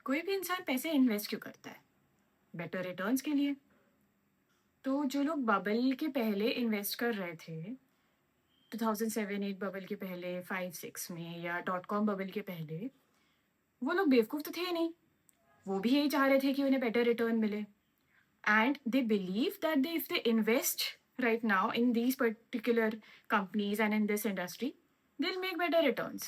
कोई भी इंसान पैसे इन्वेस्ट क्यों करता है? बेटर रिटर्न्स के लिए। तो जो लोग बबल के पहले इन्वेस्ट कर रहे थे, 2007-8 बबल के पहले, 5-6 में या डॉट कॉम बबल के पहले, वो लोग बेवकूफ़ तो थे ही नहीं। वो भी यही चाह रहे थे कि उन्हें बेटर रिटर्न मिले। And they believe that they if they invest right now in these particular companies and in this industry, they'll make better returns.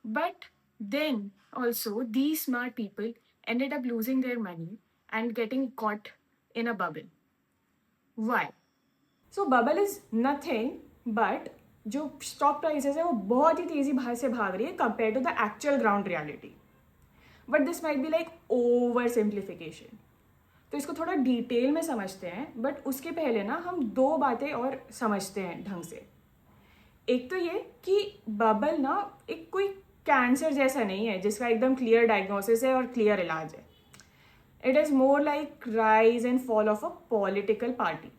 But then also, these smart people ended up losing their money and getting caught in a bubble. Why? So bubble is nothing but जो stock prices है वो बहुत ही तेजी से भाग रही है compare to the actual ground reality. But this might be like over simplification. तो इसको थोड़ा डिटेल में समझते हैं, बट उसके पहले ना हम दो बातें और समझते हैं ढंग से. एक तो ये कि बबल ना एक कोई कैंसर जैसा नहीं है जिसका एकदम क्लियर डायग्नोसिस है और क्लियर इलाज है. It is more like rise and fall of a political party.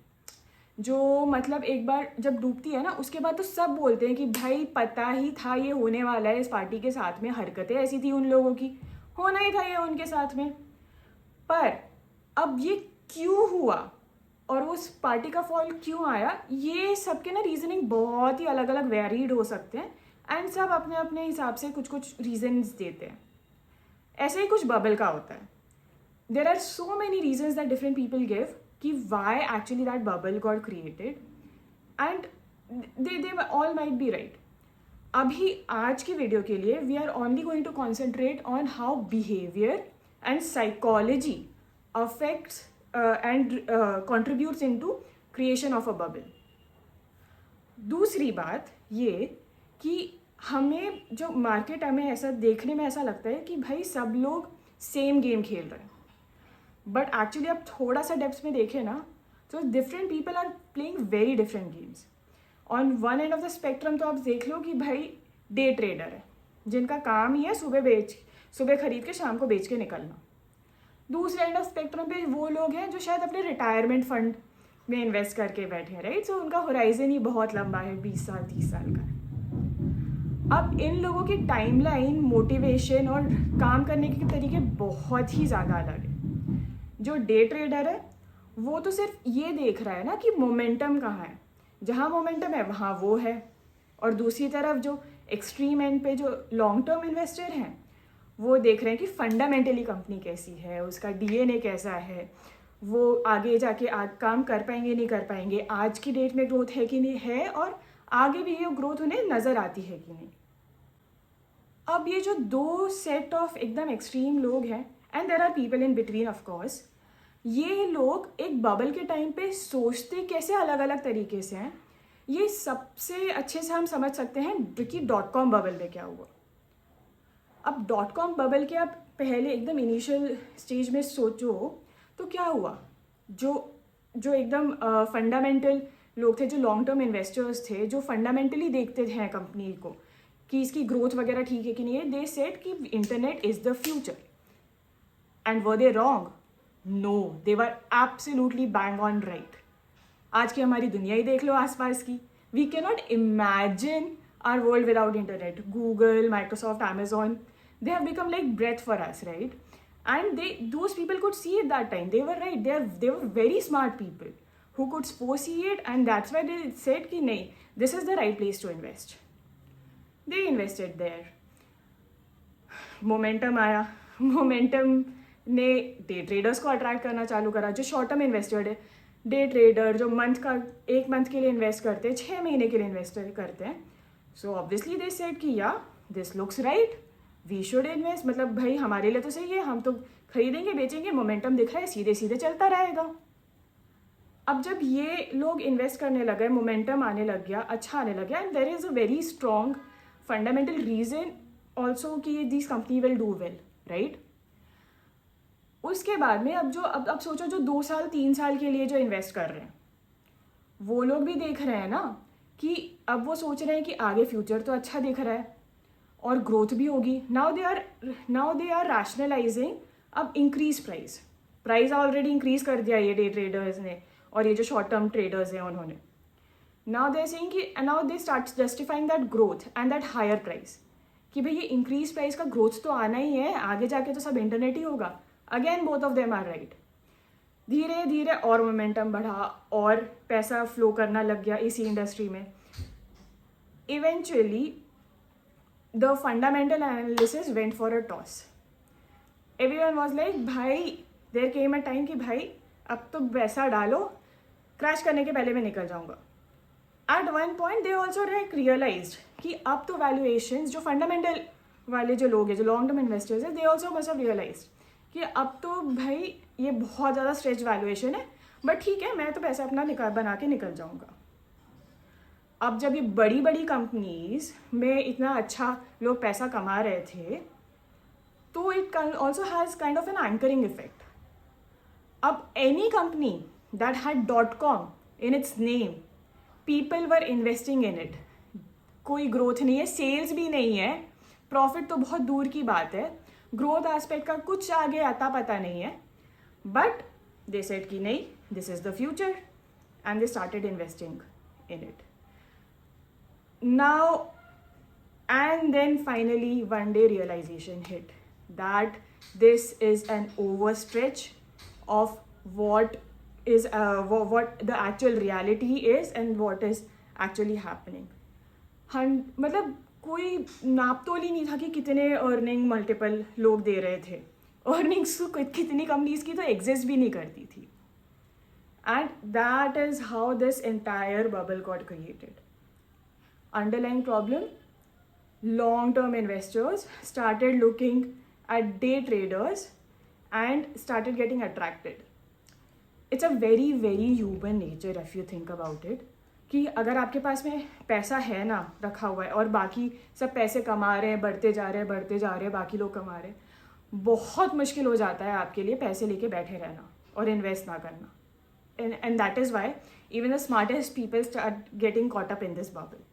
जो मतलब एक बार जब डूबती है ना, उसके बाद तो सब बोलते हैं कि भाई पता ही था ये होने वाला है, इस पार्टी के साथ में हरकतें ऐसी थी उन लोगों की, होना ही था ये उनके साथ में. पर अब ये क्यों हुआ और उस पार्टी का फॉल क्यों आया, ये सबके ना रीजनिंग बहुत ही अलग अलग वेरीड हो सकते हैं. एंड सब अपने अपने हिसाब से कुछ कुछ रीजन्स देते हैं. ऐसे ही कुछ बबल का होता है. there are so many reasons that different people give कि why actually that bubble got created, and they all might be right. अभी आज की वीडियो के लिए we are only going to concentrate on how behavior and psychology affects and contributes into creation of a bubble. दूसरी बात ये कि हमें जो मार्केट हमें ऐसा देखने में ऐसा लगता है कि भाई सब लोग सेम गेम खेल रहे हैं, बट एक्चुअली आप थोड़ा सा डेप्थ में देखें ना, तो different people are playing very different games. On one end of the spectrum तो आप देख लो कि भाई डे ट्रेडर है जिनका काम ही है सुबह खरीद के शाम को बेच के निकलना. दूसरे एंड ऑफ स्पेक्ट्रम पे वो लोग हैं जो शायद अपने रिटायरमेंट फंड में इन्वेस्ट करके बैठे हैं, राइट. सो उनका होराइजन ही बहुत लंबा है, 20 साल 30 साल का. अब इन लोगों की टाइमलाइन, मोटिवेशन और काम करने के तरीके बहुत ही ज़्यादा अलग है. जो डे ट्रेडर है वो तो सिर्फ ये देख रहा है ना कि मोमेंटम कहाँ है, जहाँ मोमेंटम है वहाँ वो है. और दूसरी तरफ जो एक्सट्रीम एंड पे जो लॉन्ग टर्म इन्वेस्टर हैं वो देख रहे हैं कि फंडामेंटली कंपनी कैसी है, उसका डीएनए कैसा है, वो आगे जाके काम कर पाएंगे नहीं कर पाएंगे, आज की डेट में ग्रोथ है कि नहीं है, और आगे भी ये ग्रोथ उन्हें नज़र आती है कि नहीं. अब ये जो दो सेट ऑफ एकदम एक्सट्रीम लोग हैं, and there are people in between of course, ये लोग एक बबल के टाइम पे सोचते कैसे अलग अलग तरीके से हैं, ये सबसे अच्छे से हम समझ सकते हैं कि डॉट कॉम बबल में क्या हुआ. अब डॉट कॉम बबल के आप पहले एकदम इनिशियल स्टेज में सोचो तो क्या हुआ. जो जो एकदम फंडामेंटल लोग थे, जो लॉन्ग टर्म इन्वेस्टर्स थे, जो फंडामेंटली देखते हैं कंपनी को कि इसकी ग्रोथ वगैरह ठीक है कि नहीं है, दे सेड कि internet is the future. And were they wrong? No, they were absolutely bang on right. आज की हमारी दुनिया ही देख लो आसपास की. We can not imagine our world without internet. Google, Microsoft, Amazon, they have become like breath for us, right? And those people could see it that time. They were right. They were very smart people who could foresee it, and that's why they said कि नहीं, this is the right place to invest. They invested there. Momentum आया. Momentum ने day traders को attract करना चालू करा, जो short term investor है. डे ट्रेडर जो एक मंथ के लिए इन्वेस्ट करते हैं, 6 महीने के लिए इन्वेस्ट करते हैं. सो ऑब्वियसली दे सेड कि yeah this looks right, we should invest. मतलब भाई हमारे लिए तो सही है, हम तो खरीदेंगे बेचेंगे, मोमेंटम दिख रहा है, सीधे सीधे चलता रहेगा. अब जब ये लोग इन्वेस्ट करने लगे, मोमेंटम आने लग गया, अच्छा आने लग गया, and there is a very strong fundamental reason also कि this company will do well, right. उसके बाद में अब सोचो जो 2 साल 3 साल के लिए जो इन्वेस्ट कर रहे हैं, वो लोग भी देख रहे हैं ना कि अब वो सोच रहे हैं कि आगे फ्यूचर तो अच्छा दिख रहा है और ग्रोथ भी होगी. Now they are rationalising. अब इंक्रीज प्राइस ऑलरेडी इंक्रीज कर दिया ये डे ट्रेडर्स ने, और ये जो शॉर्ट टर्म ट्रेडर्स हैं उन्होंने. नाउ दे सेइंग कि now they start justifying that growth and that higher price कि भाई ये इंक्रीज प्राइस का ग्रोथ तो आना ही है, आगे जाके तो सब इंटरनेट ही होगा. Again both of them are right. धीरे धीरे और मोमेंटम बढ़ा और पैसा फ्लो करना लग गया इसी इंडस्ट्री में. Eventually the fundamental analysis went for a toss. Everyone was like भाई देयर केम अ टाइम कि भाई अब तो पैसा डालो, क्रैश करने के पहले मैं निकल जाऊंगा. At one point they also realised कि अब तो वैल्यूएशंस जो फंडामेंटल वाले जो लोग हैं, जो लॉन्ग टर्म इन्वेस्टर्स हैं, they also must have realised कि अब तो भाई ये बहुत ज़्यादा स्ट्रेच वैल्यूएशन है, बट ठीक है मैं तो पैसा अपना बना के निकल जाऊंगा. अब जब ये बड़ी बड़ी कंपनीज में इतना अच्छा लोग पैसा कमा रहे थे, तो it also has kind of an anchoring effect. अब any company that had .com in its name, people were investing in it. कोई ग्रोथ नहीं है, सेल्स भी नहीं है, प्रॉफिट तो बहुत दूर की बात है, ग्रोथ एस्पेक्ट का कुछ आगे आता पता नहीं है, बट दे सेड कि नहीं, this is the future, and they started investing in it. Now and then finally one day realization hit that this is an overstretch of what is what the actual reality is and what is actually happening. मतलब कोई नापतोल ही नहीं था कि कितने earning multiple लोग दे रहे थे. Earnings कितनी कंपनीज की तो एग्जिस्ट भी नहीं करती थी. And that is how this entire bubble got created. Underlying problem, long-term investors started looking at day traders and started getting attracted. It's a very very human nature if you think about it, कि अगर आपके पास में पैसा है ना रखा हुआ है और बाकी सब पैसे कमा रहे हैं, बढ़ते जा रहे हैं, बाकी लोग कमा रहे हैं, बहुत मुश्किल हो जाता है आपके लिए पैसे लेके बैठे रहना और इन्वेस्ट ना करना. and that is why even the smartest people start getting caught up in this bubble.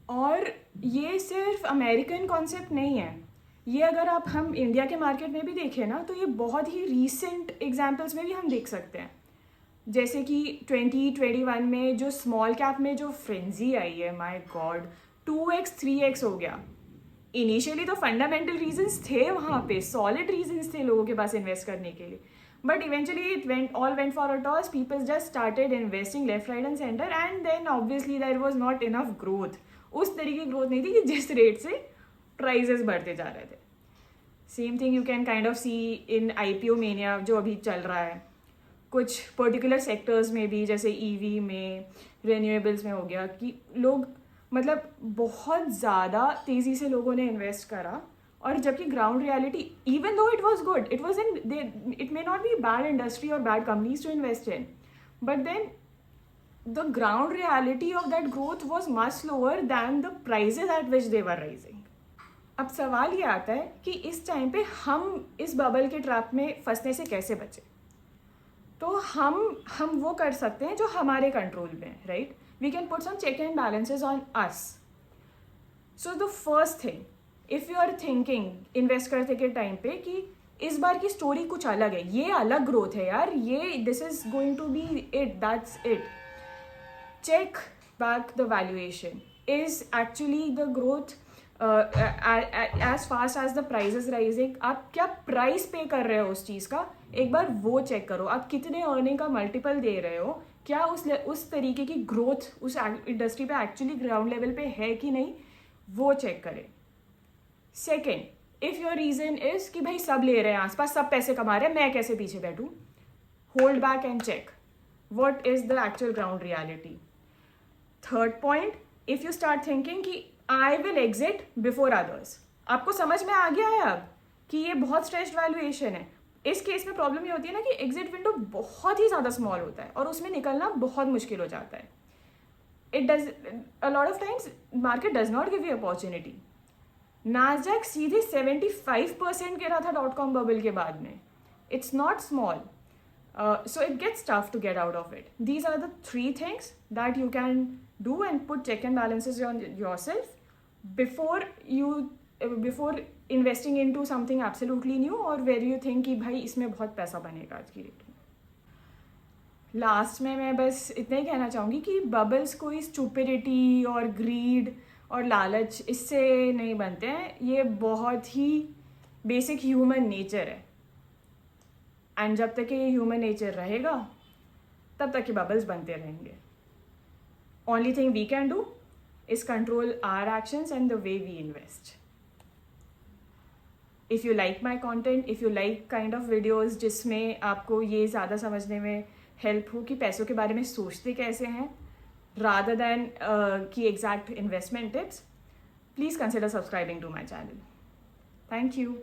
और ये सिर्फ अमेरिकन कॉन्सेप्ट नहीं है, ये अगर आप हम इंडिया के मार्केट में भी देखें ना, तो ये बहुत ही रीसेंट एग्जांपल्स में भी हम देख सकते हैं. जैसे कि 2021 में जो स्मॉल कैप में जो फ्रेंजी आई है, माय गॉड, 2x 3x हो गया. इनिशियली तो फंडामेंटल रीजंस थे वहाँ पे, सॉलिड रीजंस थे लोगों के पास इन्वेस्ट करने के लिए, but eventually it went for a toss. People just started investing left right and centre, and then obviously there was not enough growth. उस तरीके की ग्रोथ नहीं थी कि जिस रेट से प्राइजेस बढ़ते जा रहे थे. Same thing you can kind of see in IPO mania जो अभी चल रहा है. कुछ पर्टिकुलर सेक्टर्स में भी, जैसे EV में, रिन्यूएबल्स में हो गया, कि लोग मतलब बहुत ज़्यादा तेज़ी से लोगों ने इन्वेस्ट करा, और जबकि ground reality, even though it was good, it may not be bad industry और bad companies to invest in, but then the ground reality of that growth was much lower than the prices at which they were rising. अब सवाल ये आता है कि इस time पे हम इस बबल के ट्रैप में फंसने से कैसे बचें. तो हम वो कर सकते हैं जो हमारे कंट्रोल में है, right. We can put some check and balances on us. So the first thing, if you are thinking invest करते के टाइम पे कि इस बार की स्टोरी कुछ अलग है, ये अलग ग्रोथ है यार, ये this is going to be it, that's it, check back the valuation. Is actually the growth as fast as the price is rising? आप क्या प्राइस पे कर रहे हो उस चीज़ का, एक बार वो चेक करो. आप कितने अर्निंग का मल्टीपल दे रहे हो, क्या उस तरीके की ग्रोथ उस इंडस्ट्री पे एक्चुअली ग्राउंड लेवल पे है कि नहीं, वो चेक करें. Second, if your reason is कि भाई सब ले रहे हैं आसपास, सब पैसे कमा रहे हैं, मैं कैसे पीछे बैठूँ, hold back and check what is the actual ground reality. Third point, if you start thinking कि I will exit before others, आपको समझ में आ गया है अब कि ये बहुत स्ट्रेच्ड वैल्यूएशन है. इस केस में प्रॉब्लम ये होती है ना कि एग्जिट विंडो बहुत ही ज़्यादा स्मॉल होता है और उसमें निकलना बहुत मुश्किल हो जाता है. It does a lot of times market does not give you opportunity. Nasdaq सीधे 75% गिरा था .com बबल के बाद में. It's not small. So it gets tough to get out of it. These are the 3 things that you can do and put check and balances on yourself before investing into something absolutely new or where you think कि भाई इसमें बहुत पैसा बनेगा आज की date में. Last में मैं बस इतना ही कहना चाहूँगी कि बबल्स कोई स्टूपिडिटी और ग्रीड और लालच इससे नहीं बनते हैं. ये बहुत ही बेसिक ह्यूमन नेचर है. एंड जब तक ये ह्यूमन नेचर रहेगा तब तक ये बबल्स बनते रहेंगे. Only thing we can do is control our actions and the way we invest. If you like my content, if you like kind of videos जिसमें आपको ये ज़्यादा समझने में हेल्प हो कि पैसों के बारे में सोचते कैसे हैं rather than कि exact investment tips, please consider subscribing to my channel. Thank you.